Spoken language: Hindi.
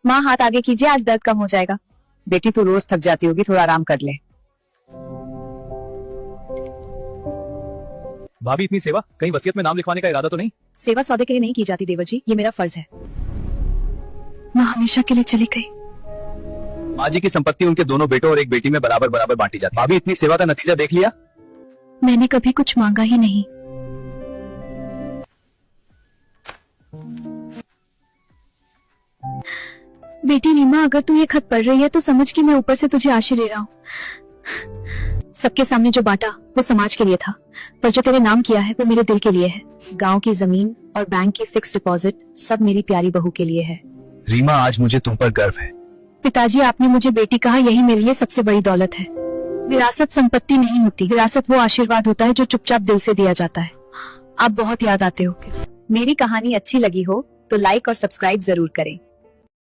माँ हाथ आगे कीजिए, आज दर्द कम हो जाएगा। बेटी तू रोज थक जाती होगी, थोड़ा आराम कर ले। भाभी इतनी सेवा, कहीं वसीयत में नाम लिखवाने का इरादा तो नहीं? सेवा सौदे के लिए नहीं की जाती देवर जी, ये मेरा फर्ज है। माँ हमेशा के लिए चली गई। माँ जी की संपत्ति उनके दोनों बेटों और एक बेटी में बराबर बराबर बांटी जाती है। भाभी इतनी सेवा का नतीजा देख लिया? मैंने कभी कुछ मांगा ही नहीं। बेटी रीमा, अगर तू ये खत पढ़ रही है तो समझ कि मैं ऊपर से तुझे आशीर्वाद दे रहा हूँ। सबके सामने जो बांटा वो समाज के लिए था, पर जो तेरे नाम किया है वो मेरे दिल के लिए है। गांव की जमीन और बैंक की फिक्स डिपॉजिट सब मेरी प्यारी बहू के लिए है। रीमा, आज मुझे तुम पर गर्व है। पिताजी, आपने मुझे बेटी कहा, यही मेरे लिए सबसे बड़ी दौलत है। विरासत संपत्ति नहीं होती, विरासत वो आशीर्वाद होता है जो चुपचाप दिल से दिया जाता है। आप बहुत याद आते हो। मेरी कहानी अच्छी लगी हो तो लाइक और सब्सक्राइब जरूर करें।